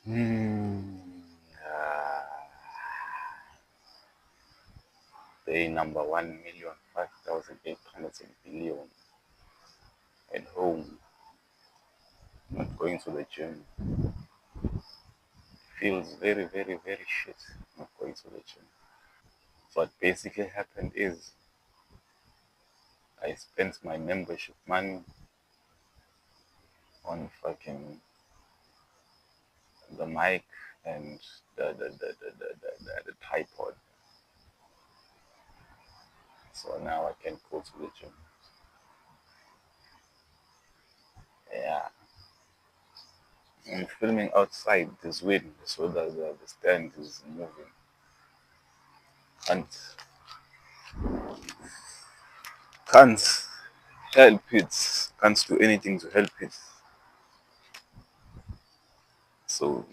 Hmm. Uh, Day number 1,005,800 billion at home, not going to the gym. Feels very, very, very shit not going to the gym. So what basically happened is I spent my membership money on fucking the mic and the tripod. So now I can go to the gym. Yeah. I'm filming outside this wind, so the stand is moving. Can't can't help it. Can't do anything to help it. So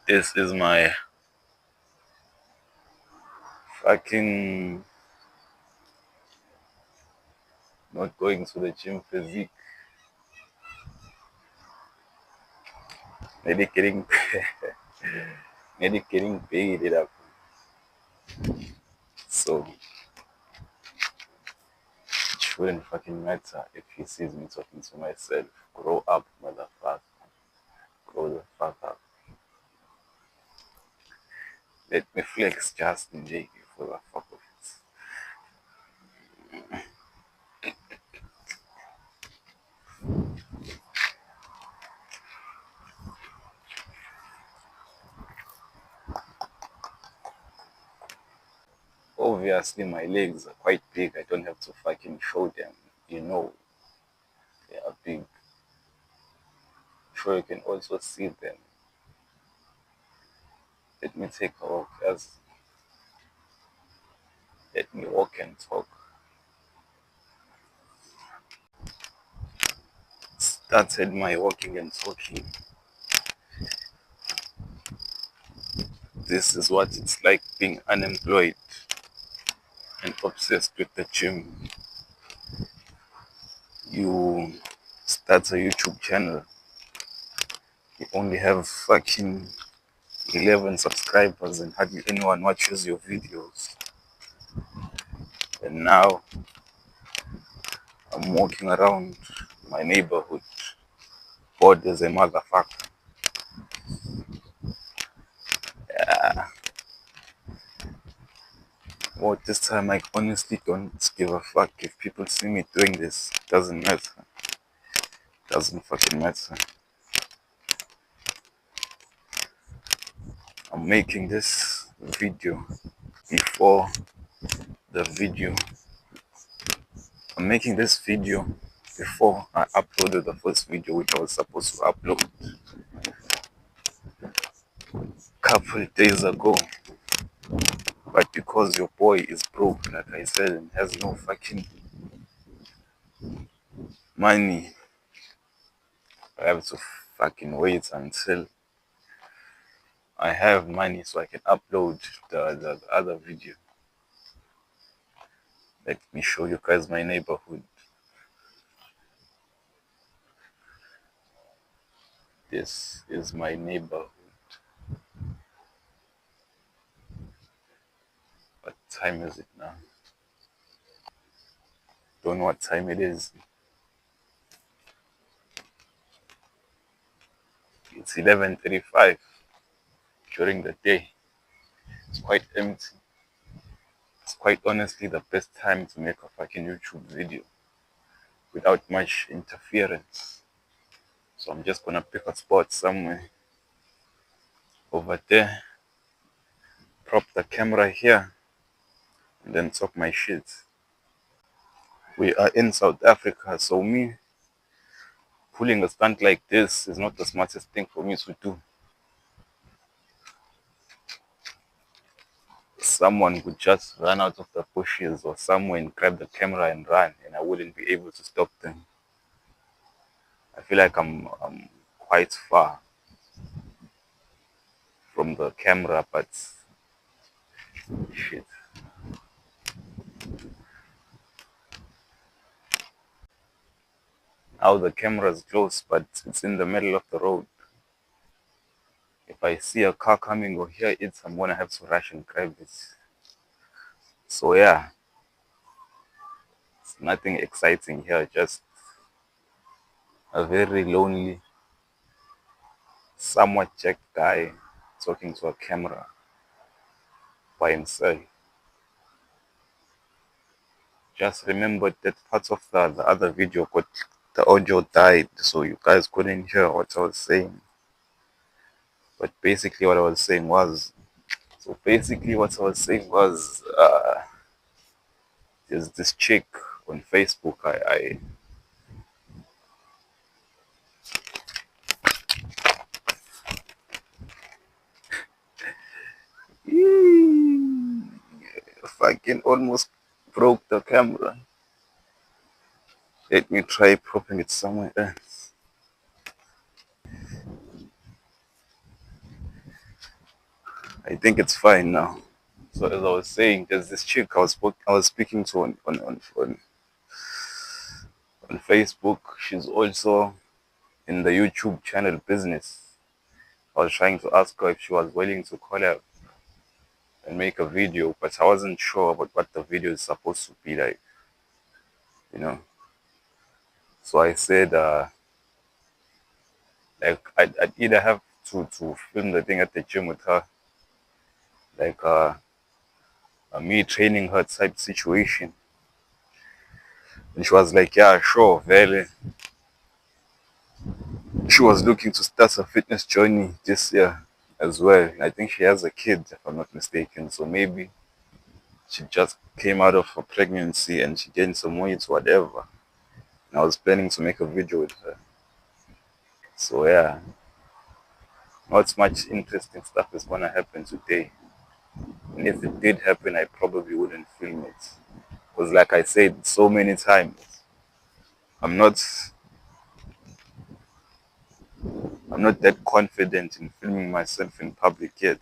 this is my fucking not going to the gym physique. Maybe getting maybe getting paid it up. So it shouldn't fucking matter if he sees me talking to myself. Grow up, motherfucker. Grow the fuck up. Let me flex just in J for the fuck of it. Obviously, my legs are quite big. I don't have to fucking show them. You know, they are big. Sure, you can also see them. Let me take a walk. Let me walk and talk. Started my walking and talking. This is what it's like being unemployed and obsessed with the gym. You start a YouTube channel. You only have fucking 11 subscribers and hardly anyone watches your videos. And now I'm walking around my neighborhood, bored as a motherfucker. Well, this time I honestly don't give a fuck if people see me doing this. Doesn't matter. Doesn't fucking matter. I'm making this video before the video. I'm making this video before I uploaded the first video, which I was supposed to upload a couple days ago. But because your boy is broke, like I said, and has no fucking money, I have to fucking wait until I have money so I can upload the other video. Let me show you guys my neighborhood. This is my neighborhood. What time is it now? Don't know what time it is. It's 11:35 during the day. It's quite empty. It's quite honestly the best time to make a fucking YouTube video without much interference. So I'm just gonna pick a spot somewhere over there, prop the camera here, and then talk my shit. We are in South Africa, so me pulling a stunt like this is not the smartest thing for me to do. Someone would just run out of the bushes or somewhere and grab the camera and run, and I wouldn't be able to stop them. I feel like I'm quite far from the camera, but shit. Now the camera's close, but it's in the middle of the road. if I see a car coming or hear it, I'm gonna have to rush and grab it. So yeah, it's nothing exciting here, just a very lonely, somewhat jacked guy talking to a camera by himself. Just remembered that part of the other video got the audio died, so you guys couldn't hear what I was saying. But basically, what I was saying was, there's this chick on Facebook. Fucking almost broke the camera. Let me try propping it somewhere else. I think it's fine now. So as I was saying, there's this chick I was speaking to on Facebook. She's also in the YouTube channel business. I was trying to ask her if she was willing to collab and make a video, but I wasn't sure about what the video is supposed to be like, you know. So I said, like, I'd either have to film the thing at the gym with her, like me training her type situation. And she was like, yeah, sure, very. She was looking to start a fitness journey this year as well. I think she has a kid, if I'm not mistaken. So maybe she just came out of a pregnancy and she gained some weight, whatever. And I was planning to make a video with her. So yeah, not much interesting stuff is gonna happen today. And if it did happen, I probably wouldn't film it. Because like I said so many times, I'm not I'm not that confident in filming myself in public yet.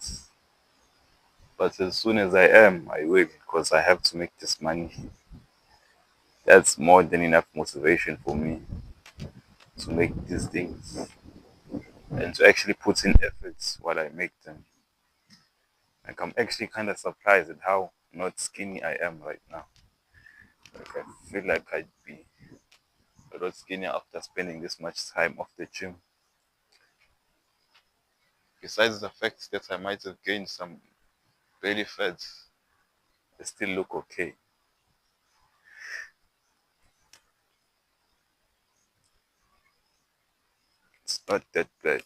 But as soon as I am, I will, because I have to make this money. That's more than enough motivation for me to make these things and to actually put in efforts while I make them. Like, I'm actually kind of surprised at how not skinny I am right now. Like, I feel like I'd be a lot skinnier after spending this much time off the gym. Besides the fact that I might have gained some belly fat, I still look okay. It's not that bad.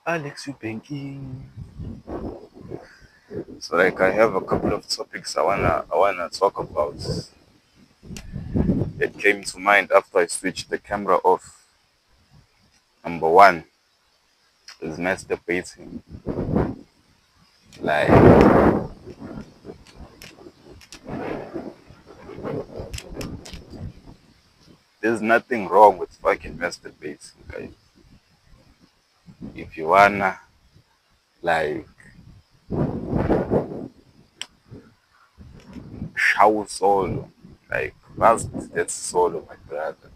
Alex, you banking. So like I have a couple of topics I wanna talk about that came to mind after I switched the camera off. Number one is masturbating. Like, there's nothing wrong with fucking masturbating, guys. If you wanna like shower solo, like that's solo, my brother.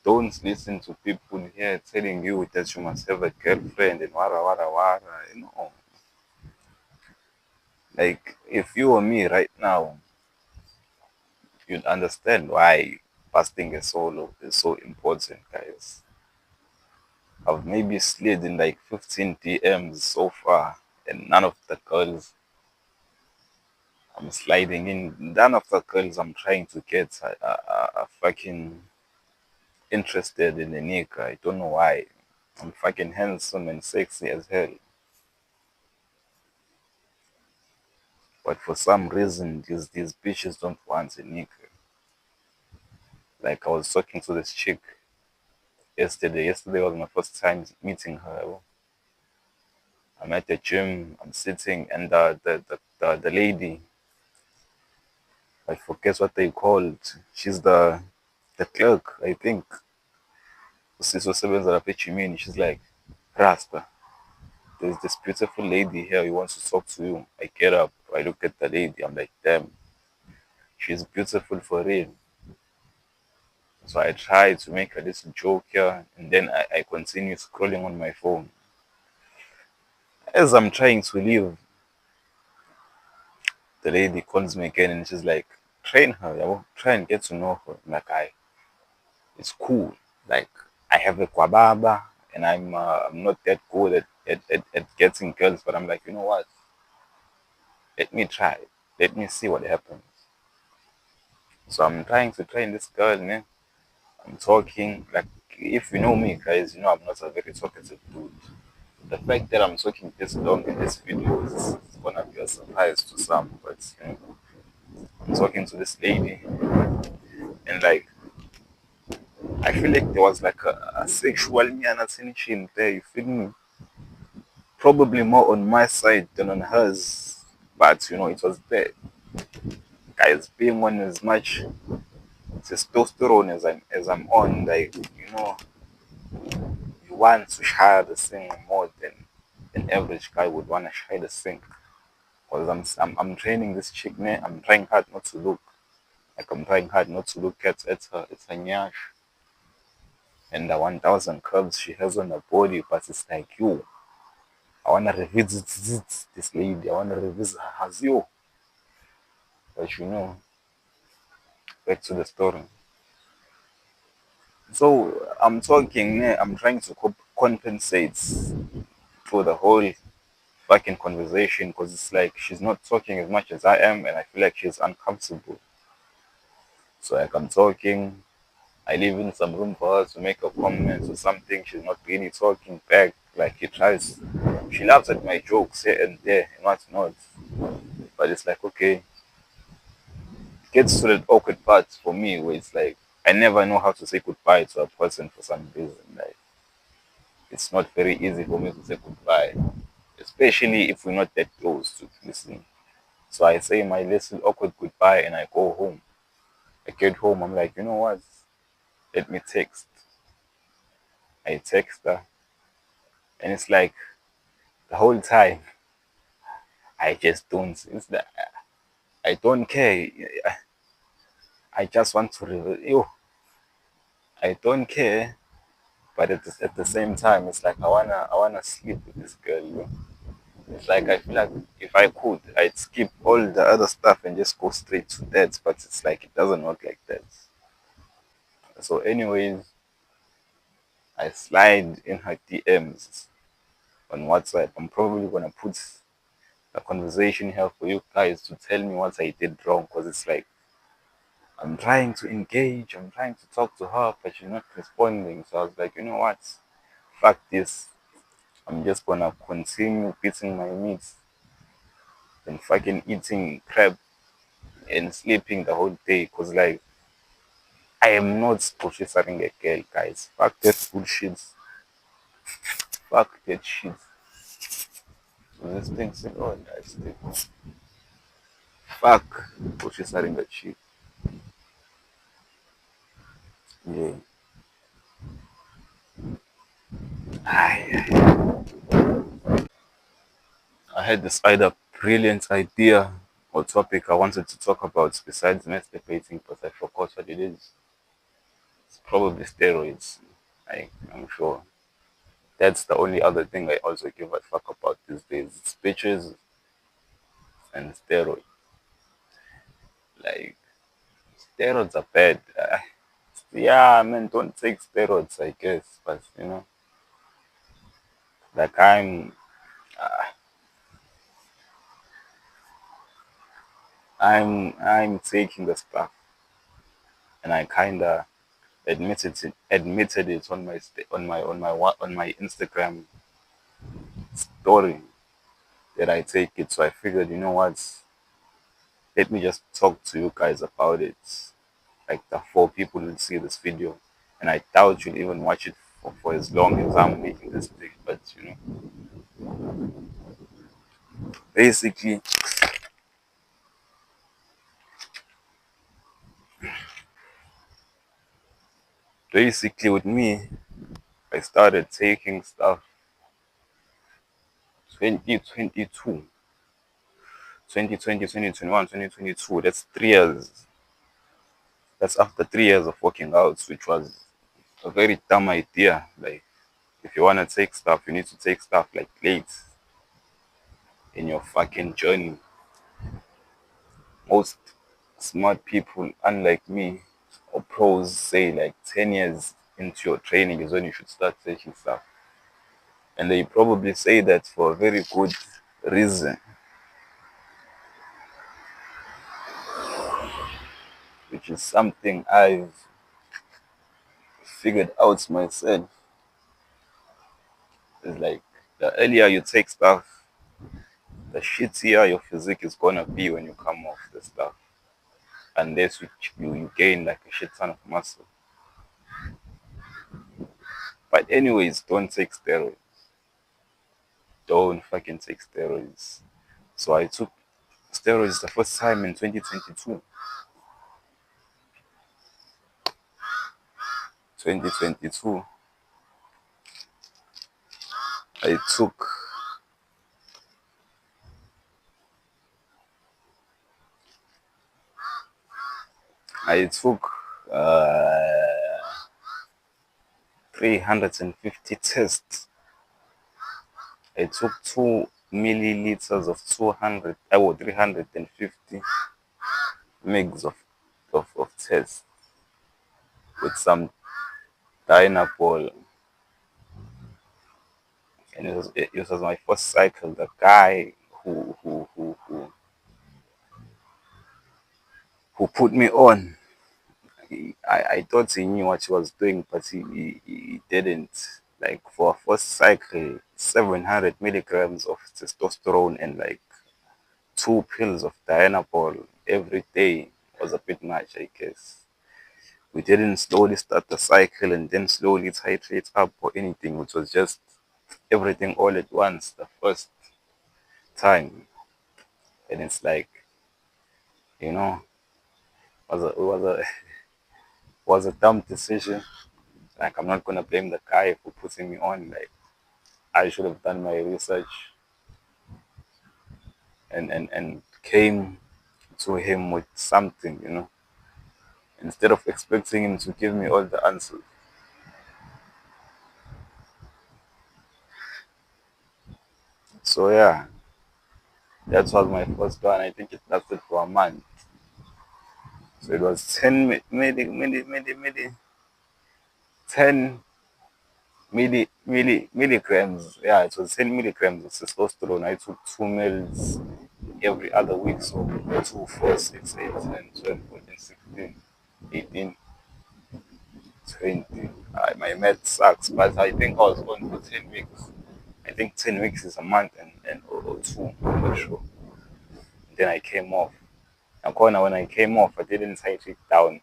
Don't listen to people here telling you that you must have a girlfriend and wara wara wara. You know, like if you or me right now, you'd understand why fasting a solo is so important, guys. I've maybe slid in like 15 DMs so far, and none of the girls I'm sliding in, none of the girls I'm trying to get are fucking interested in the nigga. I don't know why. I'm fucking handsome and sexy as hell. But for some reason, these bitches don't want a nigga. Like I was talking to this chick yesterday. Yesterday was my first time meeting her. I'm at the gym, I'm sitting, and the lady, I forget what they called. She's the clerk, I think. Usizo sebenza lapha ejimini. She's like, Rasta. there's this beautiful lady here who wants to talk to you. I get up, I look at the lady, I'm like, damn, she's beautiful for real. So I try to make a little joke here, and then I continue scrolling on my phone. As I'm trying to leave, the lady calls me again and she's like, train her, try and get to know her. I'm like, it's cool. Like, I have a kwababa, and I'm not that good at getting girls, but I'm like, you know what? Let me try. Let me see what happens. So I'm trying to train this girl, man. I'm talking. Like, if you know me, guys, you know I'm not a very talkative dude. The fact that I'm talking this long in this video is gonna be a surprise to some, but you know, I'm talking to this lady, and like, I feel like there was like a sexual tension there, you feel me? Probably more on my side than on hers, but you know, it was there. Guys, being on as much testosterone as I'm on, like, you know, you want to share the thing more than an average guy would want to share the thing. Because I'm training this chick, man. I'm trying hard not to look. Like, I'm trying hard not to look at her nyash and the 1,000 curves she has on her body, but it's like, yo, I wanna revisit this lady. I wanna revisit her as you. But you know, back to the story. So I'm talking, I'm trying to compensate for the whole fucking conversation because it's like she's not talking as much as I am, and I feel like she's uncomfortable. So like I'm talking, I leave in some room for her to make a comment or something. She's not really talking back. Like he tries, she laughs at my jokes here and there and whatnot. But it's like, okay, gets to the awkward part for me where it's like I never know how to say goodbye to a person for some reason. Like it's not very easy for me to say goodbye, especially if we're not that close to listen. So I say my little awkward goodbye and I go home. I get home, I'm like, you know what? Let me text. I text her, and it's like the whole time I just don't. It's that I don't care. I just want to reveal. Yo, I don't care, but at the same time, it's like I wanna sleep with this girl. You know? It's like I feel like if I could, I'd skip all the other stuff and just go straight to that. But it's like it doesn't work like that. So, anyways, I slide in her DMs on WhatsApp. I'm probably gonna put a conversation here for you guys to tell me what I did wrong, because it's like I'm trying to engage, I'm trying to talk to her, but she's not responding. So I was like, you know what? Fuck this. I'm just gonna continue beating my meat and fucking eating crab and sleeping the whole day. Cause like I am not processing a girl, guys. Fuck that bullshit. Fuck that shit. So this thing said, oh, nice thing. Fuck processing that shit. Yeah. Aye. I had this either brilliant idea or topic I wanted to talk about besides masturbating, but I forgot what it is. It's probably steroids. I'm sure. That's the only other thing I also give a fuck about these days. It's bitches and steroids. Like, steroids are bad. Yeah, I mean, don't take steroids, I guess. But, you know, like I'm taking the stuff, and I kinda admitted it on my on my Instagram story that I take it. So I figured, you know what? Let me just talk to you guys about it. Like the four people will see this video, and I doubt you'll even watch it for as long as I'm making this thing. But you know, basically, basically with me, I started taking stuff 2022, 2020, 2021, 2022. That's 3 years. That's after 3 years of working out, which was a very dumb idea. Like, if you want to take stuff, you need to take stuff like late in your fucking journey. Most smart people, unlike me, or pros, say like 10 years into your training is when you should start taking stuff. And they probably say that for a very good reason, which is something I've figured out myself. It's like the earlier you take stuff, the shittier your physique is gonna be when you come off the stuff. Unless you gain like a shit ton of muscle. But anyways, don't take steroids. Don't fucking take steroids. So I took steroids the first time in 2022. 2022. I took I took uh 350 tests. I took 2 milliliters of 350 mgs of test with some Dynapol. And it was my first cycle. The guy who put me on, I thought he knew what he was doing, but he didn't. Like, for a first cycle, 700 milligrams of testosterone and like 2 pills of Dianabol every day was a bit much, I guess. We didn't slowly start the cycle and then slowly titrate up or anything, which was just everything all at once the first time. And it's like, you know, was a dumb decision. Like, I'm not gonna blame the guy for putting me on. Like, I should have done my research and came to him with something, instead of expecting him to give me all the answers. So yeah, that was my first one. I think it lasted for a month. So it was 10 10 milligrams. Yeah, it was 10 milligrams of testosterone. I took 2 mils every other week. So 2, 4, 6, 8, 10, 12, 14, 16, 18, 20. My math sucks, but I think I was on for 10 weeks. I think 10 weeks is a month or two. I'm not sure. Then I came off. Now, corner, when I came off, I didn't titrate it down.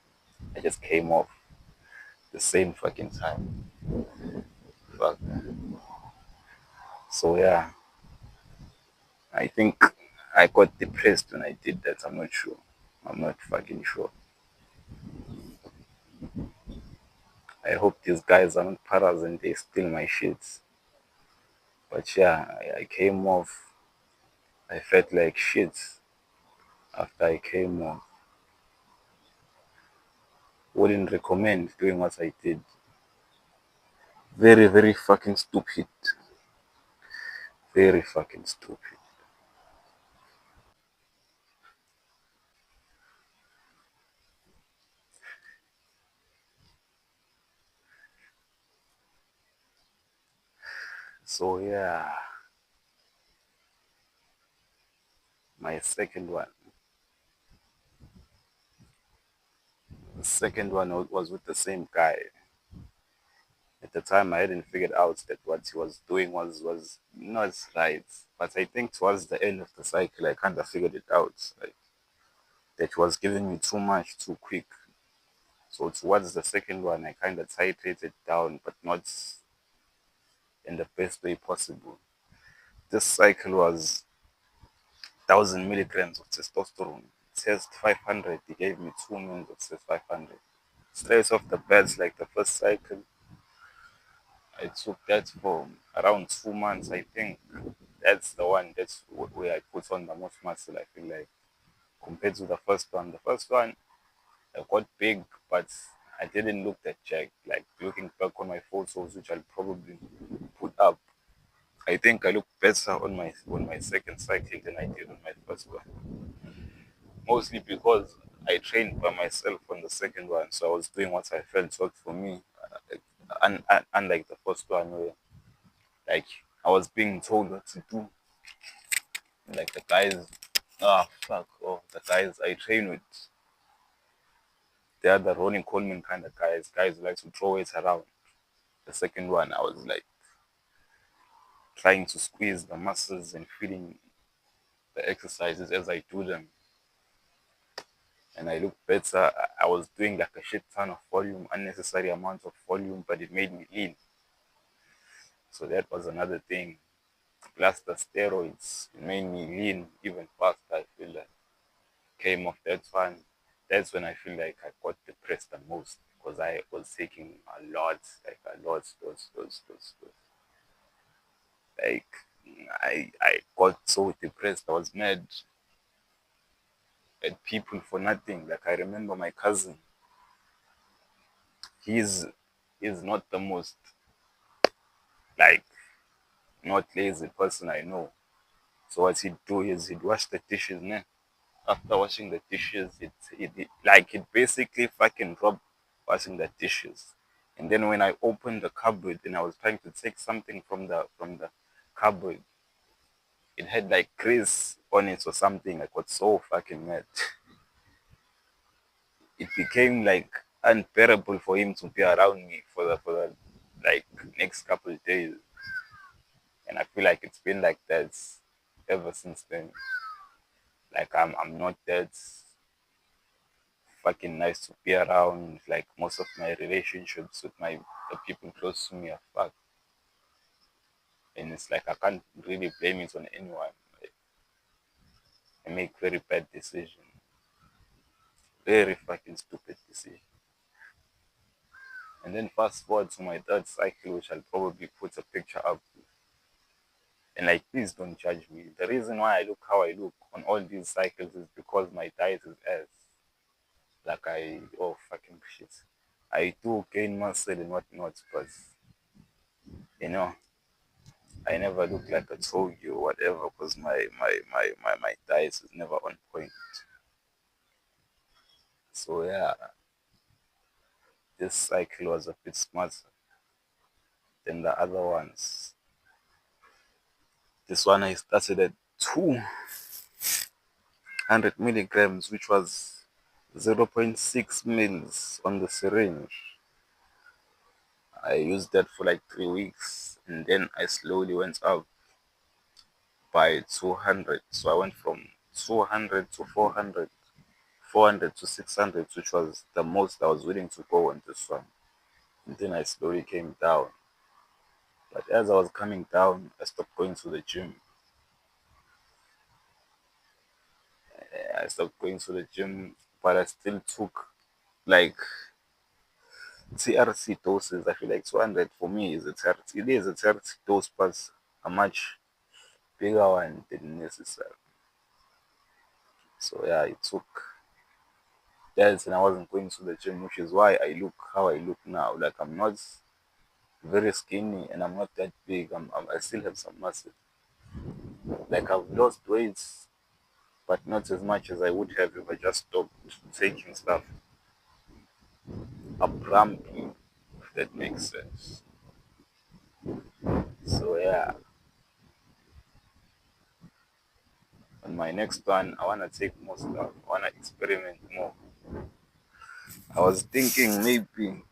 I just came off the same fucking time. Fuck. So yeah, I think I got depressed when I did that. I'm not sure. I'm not fucking sure. I hope these guys are not paras and they steal my shit. But yeah, I came off. I felt like shit after I came off. Wouldn't recommend doing what I did. Very, very fucking stupid. Very fucking stupid. So yeah, my second one. The second one was with the same guy. At the time, I hadn't figured out that what he was doing was not right. But I think towards the end of the cycle, I kind of figured it out. Like, that he was giving me too much too quick. So towards the second one, I kind of titrated down, but not in the best way possible. This cycle was 1,000 milligrams of testosterone. Test 500. He gave me 2 mils of test 500. Straight off the bat, like the first cycle, I took that for around 2 months, I think. That's the one. That's where I put on the most muscle. I feel like compared to the first one. The first one I got big, but I didn't look that jacked. Like looking back on my photos, which I'll probably put up, I think I look better on my second cycle than I did on my first one. Mostly because I trained by myself on the second one, so I was doing what I felt worked for me. Unlike the first one, where like I was being told what to do. Like the guys, the guys I train with, they are the Ronnie Coleman kind of guys. Guys who like to throw it around. The second one, I was like trying to squeeze the muscles and feeling the exercises as I do them, and I look better. I was doing like a shit ton of volume, unnecessary amount of volume, but it made me lean. So that was another thing. Plus the steroids made me lean even faster. I feel like came off that one. That's when I feel like I got depressed the most because I was taking a lot, like a lot, those. Like I got so depressed. I was mad at people for nothing. Like I remember my cousin. He's he's not the most like not lazy person I know. So what he'd do is he'd wash the dishes, ne? After washing the dishes, it basically fucking dropped washing the dishes. And then when I opened the cupboard and I was trying to take something from the cupboard, it had like grease on it or something. I got so fucking mad. It became like unbearable for him to be around me for the like next couple of days. And I feel like it's been like that ever since then. Like I'm not that fucking nice to be around. Like most of my relationships with the people close to me are fucked. And it's like I can't really blame it on anyone. Like, I make very bad decisions. Very fucking stupid decisions. And then fast forward to my third cycle, which I'll probably put a picture up. And like, please don't judge me. The reason why I look how I look on all these cycles is because my diet is ass. Like oh fucking shit. I do gain muscle and whatnot, but you know, I never look like a togi or whatever because my diet is never on point. So yeah, this cycle was a bit smarter than the other ones. This one I started at 200 milligrams, which was zero point 0.6 mils on the syringe. I used that for like 3 weeks and then I slowly went up by 200. So I went from 200 to 400, 400 to 600, which was the most I was willing to go on this one. And then I slowly came down. But as I was coming down, I stopped going to the gym. I stopped going to the gym, but I still took like TRT doses. I feel like 200 for me is a TRT. It is a TRT dose, but a much bigger one than necessary. So yeah, it took that, and I wasn't going to the gym, which is why I look how I look now. Like I'm not very skinny and I'm not that big. I still have some muscle. Like I've lost weight, but not as much as I would have if I just stopped taking stuff abruptly, if that makes sense. So yeah, on my next one, I wanna take more stuff. I wanna experiment more. I was thinking maybe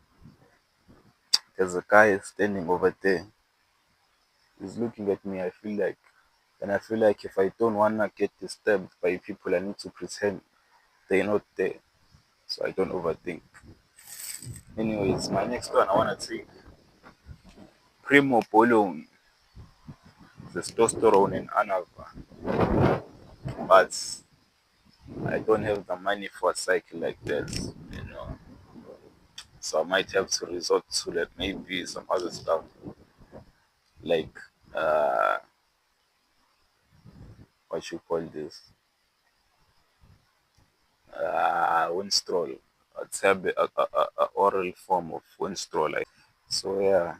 there's a guy standing over there. He's looking at me. I feel like if I don't wanna get disturbed by people, I need to pretend they're not there, so I don't overthink. Anyways, my next one, I wanna take Primo Bolone, testosterone, and Anava, but I don't have the money for a cycle like this, you know. So I might have to resort to like maybe some other stuff like uh what you call this, winstrol. It's a oral form of winstrol. So yeah,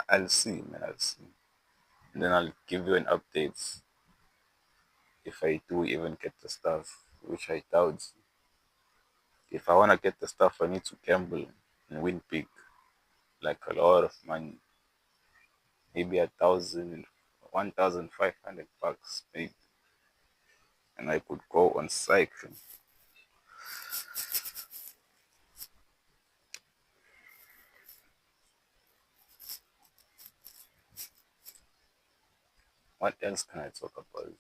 I'll see, man. I'll see. And then I'll give you an update if I do even get the stuff, which I doubt. If I wanna get the stuff, I need to gamble and win big, like a lot of money, maybe 1,500 bucks, maybe, and I could go on cycle. What else can I talk about?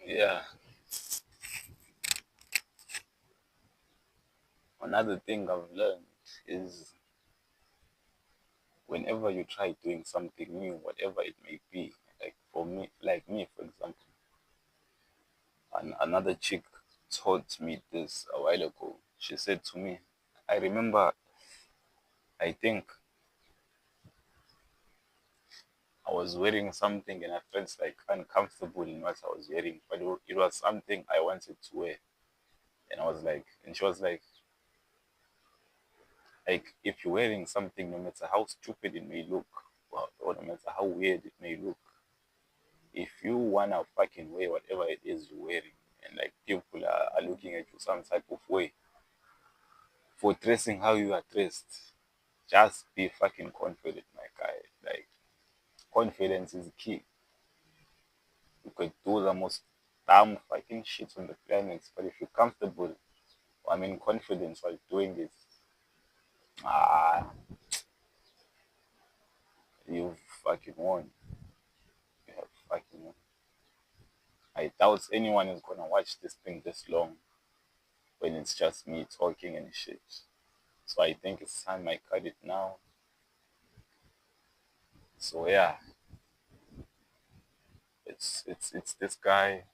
Yeah, another thing I've learned is whenever you try doing something new, whatever it may be, like me, for example, and another chick taught me this a while ago. She said to me, I remember, I think I was wearing something and I felt like uncomfortable in what I was wearing, but it was something I wanted to wear. And I was like, and she was like, if you're wearing something, no matter how stupid it may look, well, or no matter how weird it may look, if you wanna fucking wear whatever it is you're wearing, and like people are looking at you some type of way for dressing how you are dressed, just be fucking confident, my guy. Like, confidence is key. You could do the most dumb fucking shit on the planet, but if you're comfortable, I mean confidence while doing it, ah, you fucking won. You have fucking won. I doubt anyone is gonna watch this thing this long when it's just me talking and shit. So I think it's time I cut it now. So yeah, it's this guy,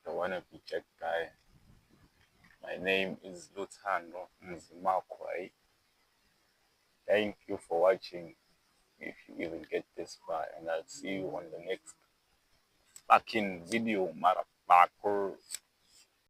the wannabe Jack guy. My name is Lutando Nzimakwai. Thank you for watching. If you even get this far, and I'll see you on the next fucking video, motherfucker.